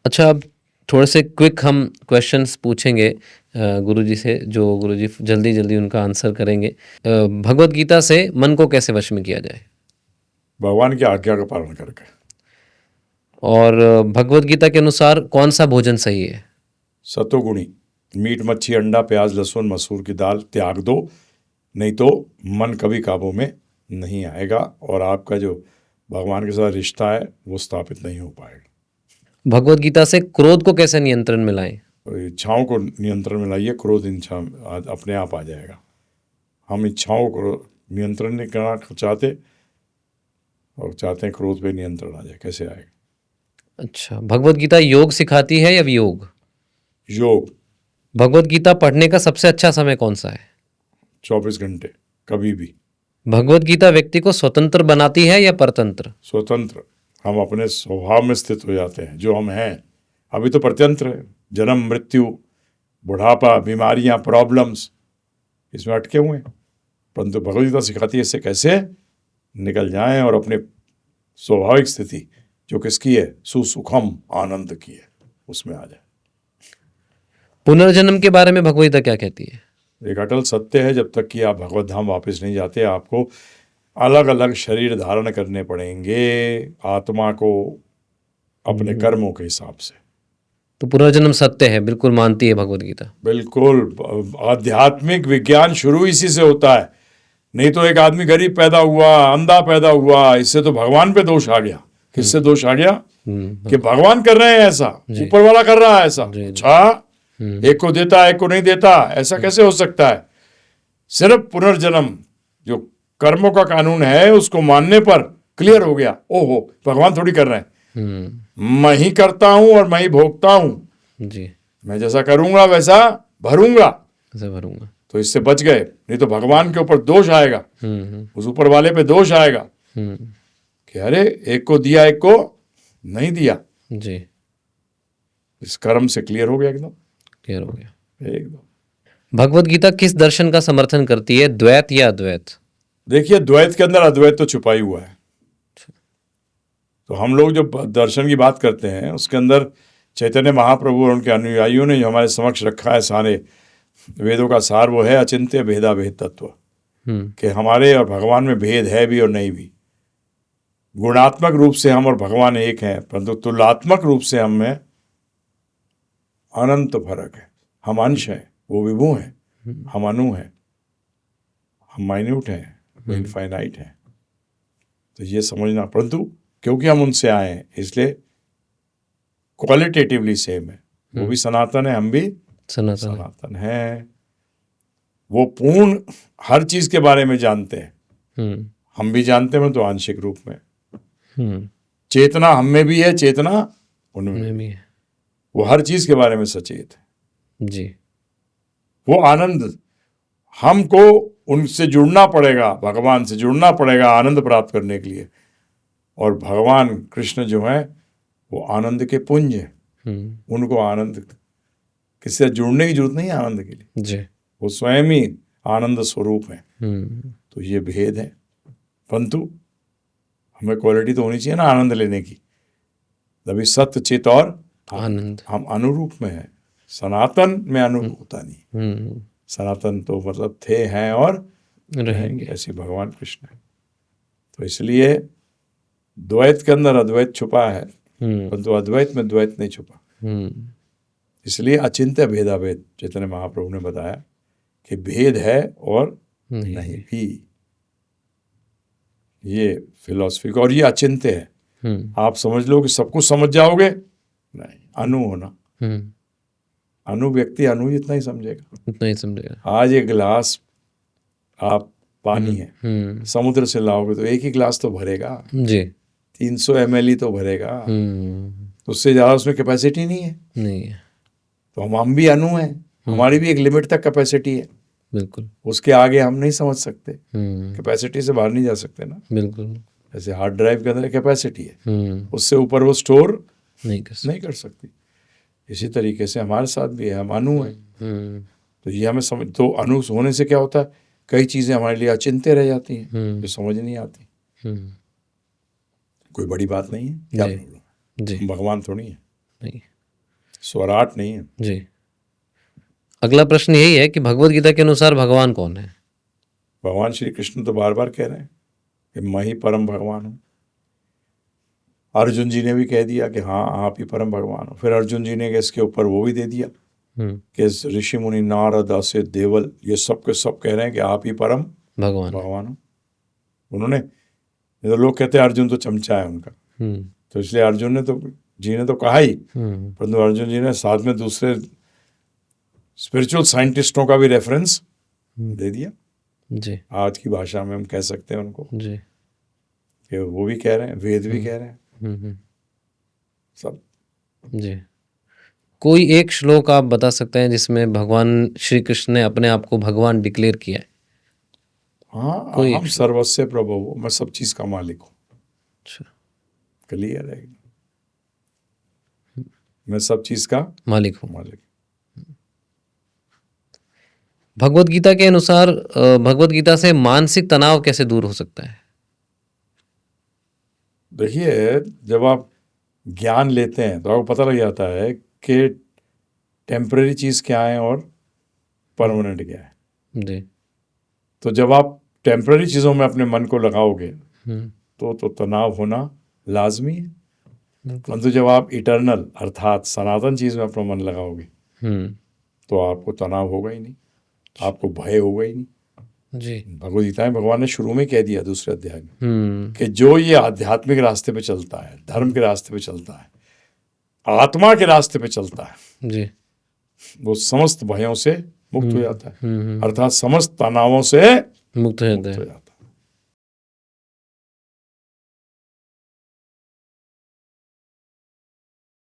अच्छा, अब थोड़े से क्विक हम क्वेश्चंस पूछेंगे गुरुजी से, जो गुरुजी जल्दी-जल्दी उनका आंसर करेंगे। भगवद गीता से मन को कैसे वश में किया जाए? भगवान की आज्ञा का पालन करके। और भगवद गीता के अनुसार कौन-सा भोजन सही है? सतोगुणी, मीट, मच्छी, अंडा, प्याज, लहसुन, मसूर की दाल त्याग दो, नहीं तो मन कभी काबू में नहीं आएगा और आपका जो भगवान के साथ रिश्ता है वो स्थापित नहीं हो पाएगा। भगवद गीता से क्रोध को कैसे नियंत्रण में लाएं? और इच्छाओं को नियंत्रण में लाइए, क्रोध इच्छा अपने आप आ जाएगा। हम इच्छाओं को नियंत्रण नहीं करना चाहते और चाहते हैं क्रोध पे नियंत्रण आ जाए, कैसे आएगा? अच्छा, भगवद गीता योग सिखाती है या वियोग? योग। भगवद गीता पढ़ने का सबसे अच्छा समय कौन सा है? 24 घंटे, कभी भी। भगवद गीता व्यक्ति को स्वतंत्र बनाती है या परतंत्र? स्वतंत्र। हम अपने स्वभाव में स्थित हो जाते हैं जो हम हैं। अभी तो परतंत्र है, जन्म, मृत्यु, बुढ़ापा, बीमारियां, प्रॉब्लम्स, इसमें अटके हुए हैं। परंतु भगवद गीता सिखाती है इससे कैसे निकल जाएं और अपने स्वाभाविक स्थिति जो किसकी है, सुसुखम आनंद की है, उसमें आ जाए। पुनर्जन्म के बारे में भगवद गीता क्या कहती है? एक अटल सत्य है, जब तक कि आप भगवत धाम वापस नहीं जाते आपको अलग अलग शरीर धारण करने पड़ेंगे आत्मा को अपने कर्मों के हिसाब से। तो पुनर्जन्म सत्य है, बिल्कुल मानती है भगवद गीता। बिल्कुल। आध्यात्मिक विज्ञान शुरू इसी से होता है। नहीं तो एक आदमी गरीब पैदा हुआ, अंधा पैदा हुआ, इससे तो भगवान पे दोष आ गया। किससे दोष आ गया? कि भगवान कर रहे हैं ऐसा, ऊपर वाला कर रहा है ऐसा। अच्छा, एक को देता एक को नहीं देता, ऐसा कैसे हो सकता है? सिर्फ पुनर्जन्म जो कर्मों का कानून है उसको मानने पर क्लियर हो गया, ओहो भगवान थोड़ी कर रहे हैं, मैं ही करता हूं और मैं ही भोगता हूं जी, मैं जैसा करूंगा वैसा भरूंगा। ऐसे भरूंगा। तो इससे बच गए, नहीं तो भगवान के ऊपर दोष आएगा, उस ऊपर वाले पे दोष आएगा कि अरे एक को दिया एक को नहीं दिया। जी, इस कर्म से क्लियर हो गया, एकदम क्लियर हो गया। एकदम। भगवद गीता किस दर्शन का समर्थन करती है, द्वैत या अद्वैत? देखिए, द्वैत के अंदर अद्वैत तो छुपा ही हुआ है। तो हम लोग जो दर्शन की बात करते हैं उसके अंदर चैतन्य महाप्रभु और उनके अनुयायियों ने जो हमारे समक्ष रखा है सारे वेदों का सार, वो है अचिंत्य भेदा भेद तत्व, कि हमारे और भगवान में भेद है भी और नहीं भी। गुणात्मक रूप से हम और भगवान एक हैं, परंतु तुलनात्मक रूप से हम में अनंत फर्क है। हम अंश हैं, वो विभु हैं, हम अणु हैं, हम माइन्यूट हैं, वो इनफाइनाइट हैं। तो ये समझना, परंतु क्योंकि हम उनसे आए हैं इसलिए क्वालिटेटिवली सेम है। वो भी सनातन है, हम भी सनातन हैं। वो पूर्ण हर चीज के बारे में जानते हैं, हम भी जानते हैं, तो आंशिक रूप में। चेतना हम में भी है, चेतना उनमें भी है। वो हर चीज के बारे में सचेत है जी। वो आनंद, हमको उनसे जुड़ना पड़ेगा, भगवान से जुड़ना पड़ेगा आनंद प्राप्त करने के लिए। और भगवान कृष्ण जो है वो आनंद के पुंज है, उनको आनंद किसी से जुड़ने की जरूरत नहीं है आनंद के लिए जी। वो स्वयं ही आनंद स्वरूप है। तो ये भेद है, परंतु हमें क्वालिटी तो होनी चाहिए ना आनंद लेने की, तभी सत्य चित और आनंद। हम अनुरूप में है, सनातन में अनुरूप होता नहीं। सनातन तो मतलब थे, हैं और रहेंगे, ऐसे भगवान कृष्ण है। तो इसलिए द्वैत के अंदर अद्वैत छुपा है, परंतु अद्वैत में द्वैत नहीं छुपा। इसलिए अचिंत्य भेदाभेद चैतन्य महाप्रभु ने बताया कि भेद है और नहीं भी। ये फिलॉसफी का, और ये अचिंत्य है। आप समझ लो कि सब कुछ समझ जाओगे, नहीं, अनु होना। अनु व्यक्ति अनु जितना ही समझेगा, उतना ही समझेगा। आज एक गिलास आप पानी है, समुद्र से लाओगे तो एक ही गिलास तो भरेगा जी, 300 ml ही तो भरेगा, तो उससे ज़्यादा उसमें कैपेसिटी नहीं है। नहीं है। तो हम भी अनु हैं, हमारी भी एक लिमिट तक कैपेसिटी है, बिल्कुल, उसके आगे हम नहीं समझ सकते, कैपेसिटी से बाहर नहीं जा सकते ना। बिल्कुल। जैसे हार्ड ड्राइव के अंदर कैपेसिटी है, उससे ऊपर वो स्टोर नहीं कर सकती। इसी तरीके से हमारे साथ भी है, हम अनु हैं। तो ये हमें समझ, तो अनु होने से क्या होता है, कई चीज़ें हमारे लिए अचिंत्य रह जाती हैं जो समझ नहीं आती। कोई बड़ी बात नहीं है, क्या प्रॉब्लम है, हम भगवान थोड़ी हैं। नहीं। स्वराट नहीं है। जी। अगला प्रश्न यही है कि भगवत गीता के अनुसार भगवान कौन है? भगवान श्री कृष्ण तो बार बार कह रहे हैं कि मैं ही परम भगवान हूँ। अर्जुन जी ने भी कह दिया कि हाँ आप ही परम भगवान हो। फिर अर्जुन जी ने इसके ऊपर वो भी दे दिया कि ऋषि मुनि नारद असित देवल ये सब के सब कह रहे हैं कि आप ही परम भगवान हो। उन्होंने, तो लोग कहते हैं अर्जुन तो चमचा है उनका, तो इसलिए अर्जुन ने तो कहा ही, परंतु अर्जुन जी ने साथ में दूसरे स्पिरिचुअल साइंटिस्टों का भी रेफरेंस दे दिया। जी। आज की भाषा में हम कह सकते हैं उनको जी। कि वो भी कह रहे हैं, वेद भी कह रहे हैं सब। जी। कोई एक श्लोक आप बता सकते हैं जिसमें भगवान श्री कृष्ण ने अपने आप को भगवान डिक्लेयर किया है? हाँ, कोई हम सर्वस्व प्रभु हो, मैं सब चीज का मालिक हूँ। अच्छा, क्लियर है, मैं सब चीज का मालिक हूँ। मालिक। भगवत गीता के अनुसार भगवत गीता से मानसिक तनाव कैसे दूर हो सकता है? देखिए, जब आप ज्ञान लेते हैं तो आपको पता लग जाता है कि टेम्पररी चीज क्या है और परमानेंट क्या है। जी। तो जब आप टेम्पररी चीजों में अपने मन को लगाओगे तो तनाव होना लाजमी है। परंतु जब आप इटर्नल अर्थात सनातन चीज में अपना मन लगाओगे तो आपको तनाव होगा ही नहीं, आपको भय होगा ही नहीं। जी। भगवद गीता में भगवान ने शुरू में कह दिया दूसरे अध्याय में कि जो ये आध्यात्मिक रास्ते पे चलता है, धर्म के रास्ते पे चलता है, आत्मा के रास्ते पे चलता है, जी। वो समस्त भयों से मुक्त हो जाता है, अर्थात समस्त तनावों से मुक्त हो जाता है।